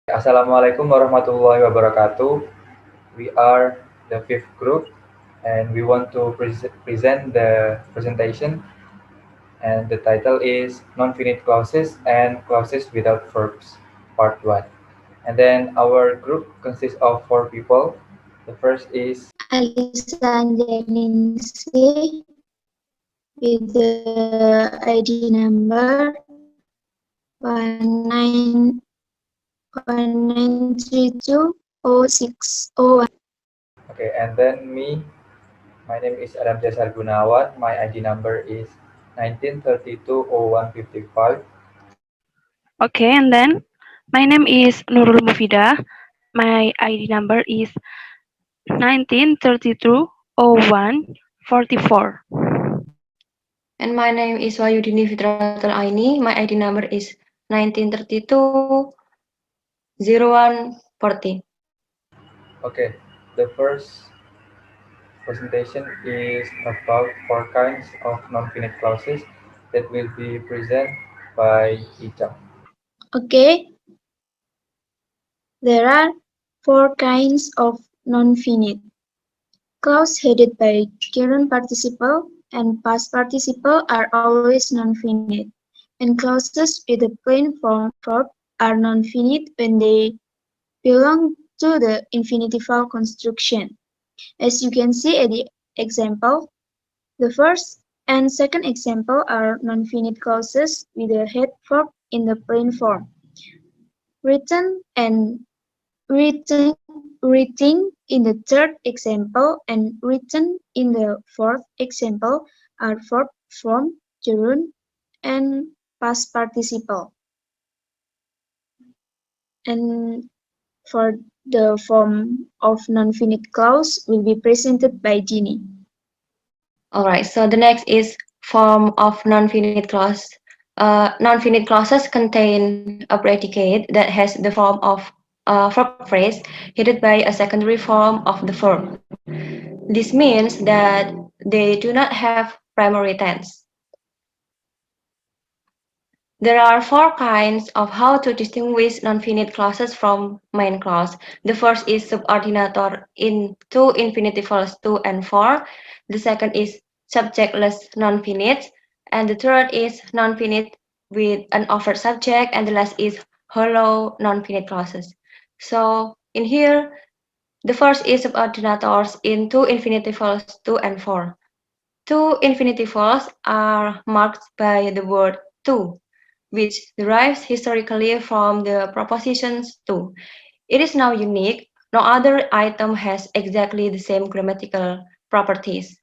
Assalamualaikum warahmatullahi wabarakatuh. We are the fifth group, and we want to present the presentation. And the title is Non-Finite Clauses and Clauses Without Verbs, Part 1. And then our group consists of four people. The first is Alisa Anjaningsih with the ID number 19320601. okay, and then me. My name is Adam Jasar Gunawan. My ID number is 19320155. Okay, and then my name is Nurul Mufida. My ID number is 19320144. And my name is Wahyudini Fitratul Aini. My ID number is 1932-0140. Okay, the first presentation is about four kinds of non-finite clauses that will be presented by Icham. Okay, there are four kinds of non-finite. Clause headed by current participle and past participle are always non-finite, and clauses with a plain form verb are non-finite when they belong to the infinitive construction. As you can see at the example, the first and second example are non-finite clauses with a head verb in the plain form. Written and writing in the third example and written in the fourth example are verb from gerund and past participle. And for the form of non-finite clause will be presented by Ginny. Alright, so the next is form of non-finite clause. Non-finite clauses contain a predicate that has the form of a verb phrase headed by a secondary form of the verb. This means that they do not have primary tense. There are four kinds of how to distinguish non-finite clauses from main clause. The first is subordinator in two infinitives 2 and 4. The second is subjectless non-finite. And the third is non-finite with an overt subject. And the last is hollow non-finite clauses. So in here, the first is subordinators in two infinitives 2 and 4. Two infinitives are marked by the word to, which derives historically from the prepositions to. It is now unique. No other item has exactly the same grammatical properties.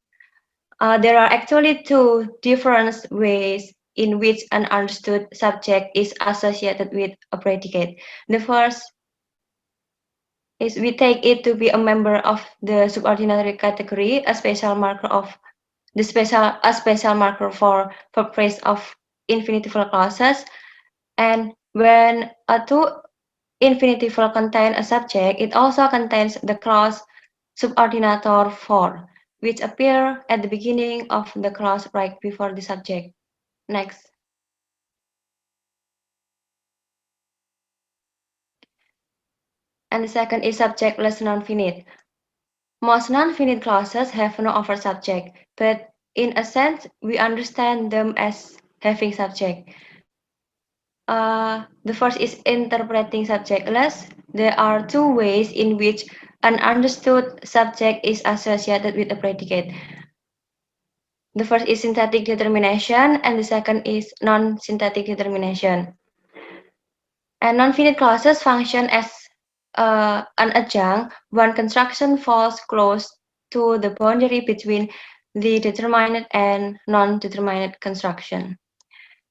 There are actually two different ways in which an understood subject is associated with a predicate. The first is we take it to be a member of the subordinatory category, a special marker for phrase of infinitival clauses. And when a two infinitival contain a subject, it also contains the clause subordinator for, which appear at the beginning of the clause right before the subject. Next. And the second is subjectless non-finite. Most non-finite clauses have no overt subject, but in a sense, we understand them as having subject. The first is interpreting subjectless. There are two ways in which an understood subject is associated with a predicate. The first is syntactic determination, and the second is non-syntactic determination. And non-finite clauses function as an adjunct when construction falls close to the boundary between the determinate and non-determinate construction.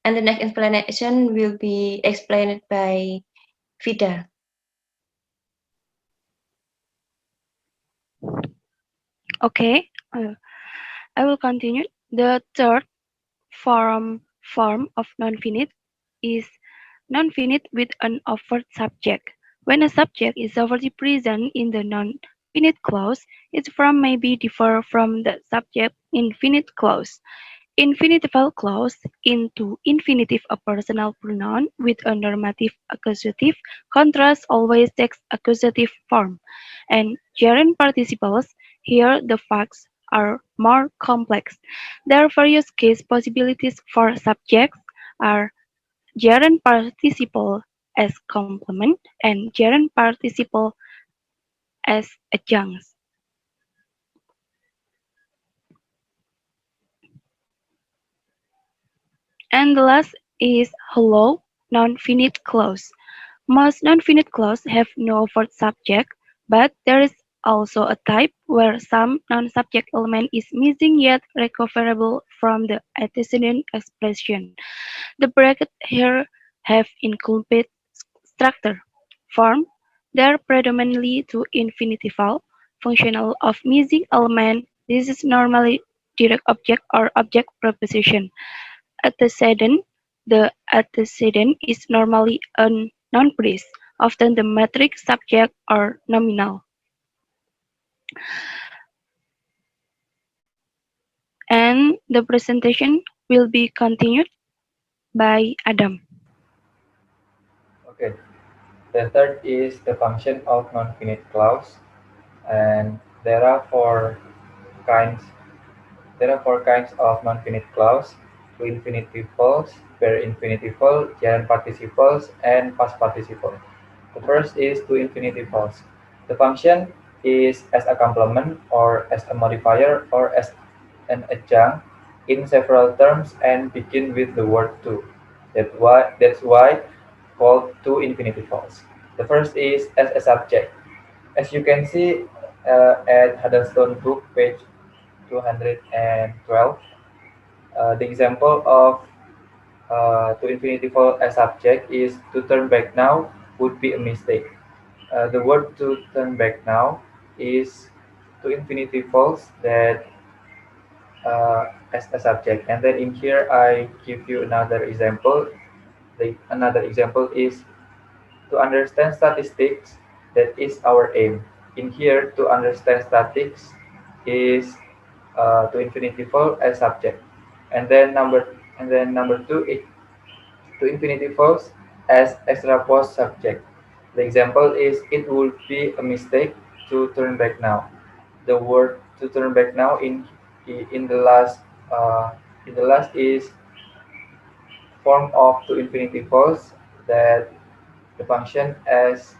And the next explanation will be explained by Vida. Okay, I will continue. The third form of non-finite is non-finite with an overt subject. When a subject is overtly present in the non-finite clause, its form may be differ from the subject in finite clause. Infinitival clause into infinitive a personal pronoun with a normative accusative contrast always takes accusative form, and gerund participles here the facts are more complex. There are various case possibilities for subjects are gerund participle as complement and gerund participle as adjuncts. And the last is hello non-finite clause. Most non-finite clauses have no overt subject, but there is also a type where some non-subject element is missing yet recoverable from the antecedent expression. The brackets here have incomplete structure. Form, they are predominantly to infinitival, functional of missing element. This is normally direct object or object preposition. Antecedent, the antecedent is normally a non-phrase, often the metric subject or nominal. And the presentation will be continued by Adam. Okay. The third is the function of non-finite clause, and kinds there are four kinds of non-finite clause: to infinitives, per infinitive, gerund participles, and past participle. The first is to infinitivals. The function is as a complement or as a modifier or as an adjunct in several terms and begin with the word to. That's why called to infinitivals. The first is as a subject. As you can see at Huddleston book page 212, the example of to infinitive as subject is to turn back now would be a mistake. The word to turn back now is to infinitivals that as a subject. And then in here, I give you another example. Another example is to understand statistics. That is our aim. In here, to understand statistics is to infinitive as subject. And then number two is to infinitivals as extra post subject. The example is it would be a mistake to turn back now. The word to turn back now in the last uh, is form of to infinitivals that the function as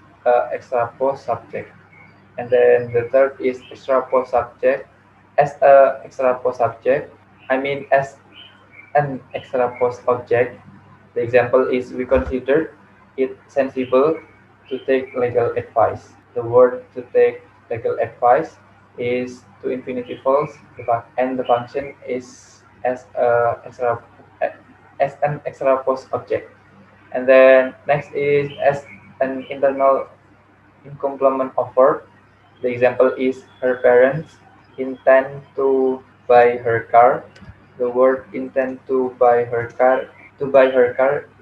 extra post subject. And then the third is extra post subject as a extra post subject. I mean as an extra post object. The example is we consider it sensible to take legal advice. The word to take legal advice is to infinitivals, and the function is as an extra post object. And then next is as an internal in complement of verb. The example is her parents intend to buy her car. The word intend to buy her car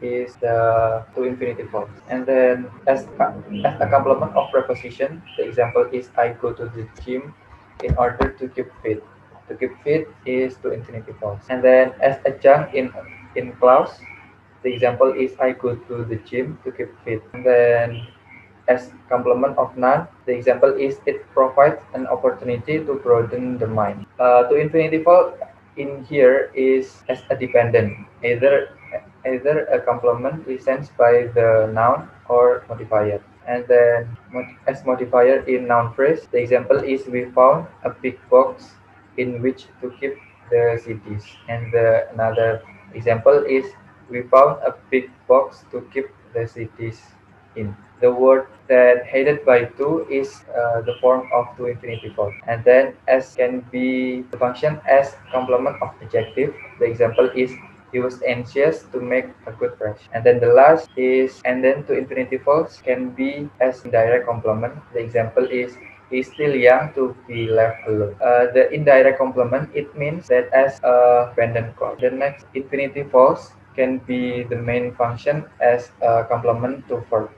is the to infinitive form. And then as a complement of preposition, the example is I go to the gym in order to keep fit. To keep fit is to infinitive form. And then as adjunct in clause, the example is I go to the gym to keep fit. And then as complement of noun, the example is it provides an opportunity to broaden the mind. To infinitive in here is as a dependent, either a complement presents by the noun or modifier. And then as modifier in noun phrase, the example is we found a big box in which to keep the CDs. And another example is we found a big box to keep the CDs in. The word that headed by to is the form of to infinitive form. And then as can be the function as complement of adjective. The example is he was anxious to make a good impression. And then the last is and then to infinitive false can be as indirect complement. The example is he's still young to be left alone. The indirect complement, it means that as a dependent clause. The next infinitive false can be the main function as a complement to verb,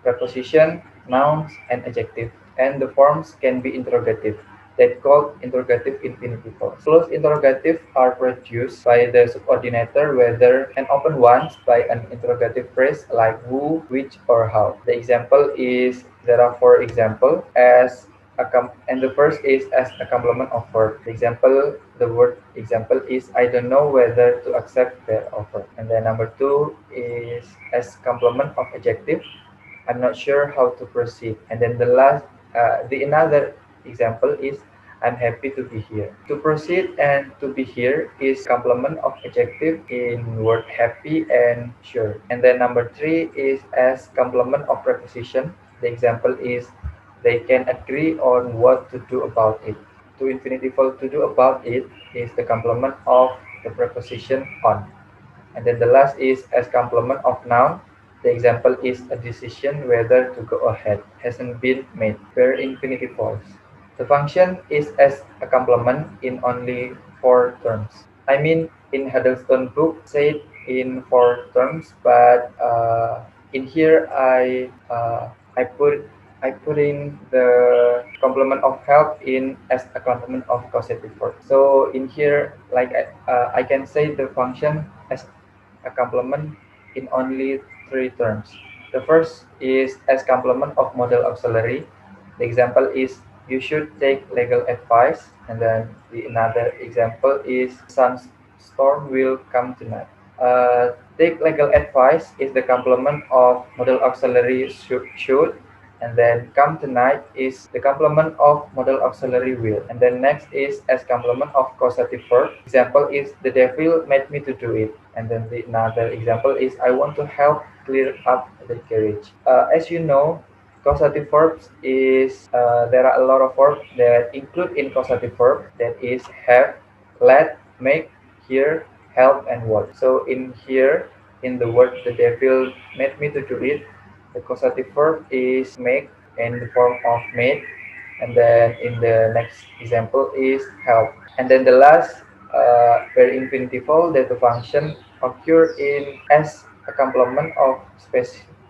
preposition, nouns, and adjective. And the forms can be interrogative. that called interrogative infinitivals. Closed interrogative are produced by the subordinator, whether an open ones by an interrogative phrase like who, which, or how. The example is there are four examples as and the first is as a complement of verb. The word example is I don't know whether to accept their offer. And then number two is as complement of adjective. I'm not sure how to proceed. And then the another example is I'm happy to be here. To proceed and to be here is complement of adjective in word happy and sure. And then number three is as complement of preposition. The example is they can agree on what to do about it. To infinitive to do about it is the complement of the preposition on. And then the last is as complement of noun. The example is a decision whether to go ahead hasn't been made, where infinitive false. The function is as a complement in only four terms. I mean, in Huddleston book said in four terms, but in here I put in the complement of help in as a complement of causative verb. So in here, like I can say the function as a complement in only three terms. The first is as complement of modal auxiliary. The example is you should take legal advice, and then the another example is sunstorm will come tonight. Take legal advice is the complement of modal auxiliary should, and then come tonight is the complement of modal auxiliary will. And then next is as complement of causative verb. Example is the devil made me to do it. And then the another example is I want to help clear up the carriage. As you know, causative verbs is there are a lot of verbs that include in causative verb, that is have, let, make, hear, help, and what. So in here, in the word the devil made me to do it, the causative verb is make in the form of made, and then in the next example is help. And then the last very infinitival that the function occur in as a complement of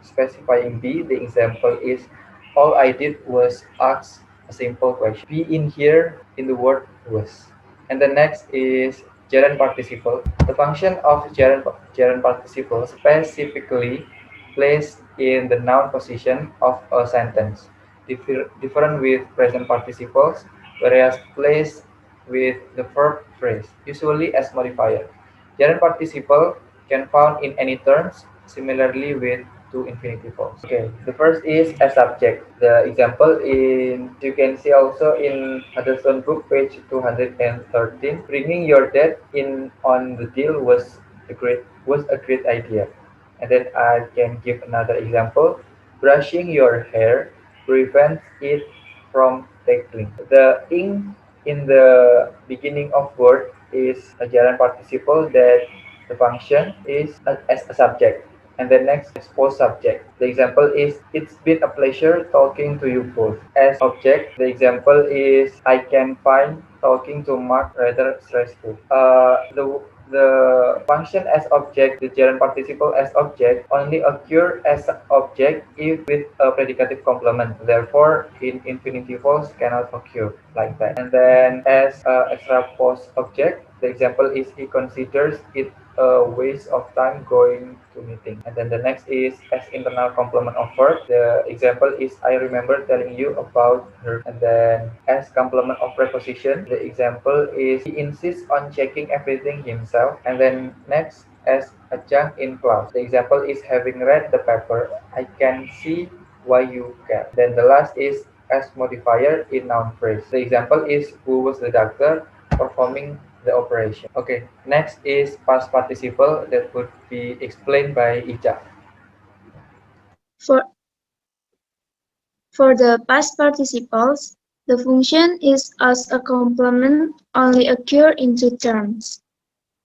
specifying be. The example is all I did was ask a simple question. Be in here in the word was. And the next is gerund participle. The function of gerund participle specifically placed in the noun position of a sentence, different with present participles, whereas placed with the verb phrase, usually as modifier. Gerund participle can found in any terms, similarly with to infinitivals. Okay, the first is a subject. The example in you can see also in Huddleston book page 213. Bringing your dad in on the deal was a great idea. And then I can give another example. Brushing your hair prevents it from tackling. The ing in the beginning of word is a gerund participle that the function is as a subject. And the next is post subject. The example is it's been a pleasure talking to you both. As object, the example is I can find talking to Mark rather stressful. The function as object, the gerund participle as object, only occur as object if with a predicative complement. Therefore, in infinitivals cannot occur like that. And then as extra post object, the example is he considers it a waste of time going to meeting. And then the next is as internal complement of verb. The example is I remember telling you about her. And then as complement of preposition, the example is he insists on checking everything himself. And then next as a junk in class. The example is having read the paper, I can see why you care. Then the last is as modifier in noun phrase. The example is who was the doctor performing the operation. Okay, next is past participle that would be explained by Icha. For, for the past participles, the function is as a complement only occur in two terms.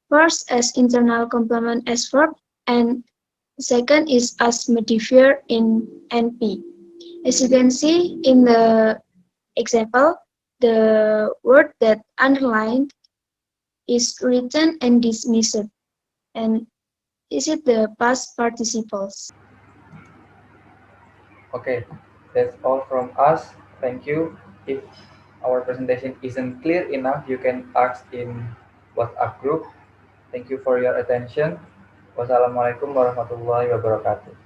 First as internal complement as verb, and second is as modifier in NP. As you can see in the example, the word that underlined is written and dismissed, and is it the past participles? Okay, that's all from us. Thank you. If our presentation isn't clear enough, you can ask in WhatsApp group. Thank you for your attention. Wassalamualaikum warahmatullahi wabarakatuh.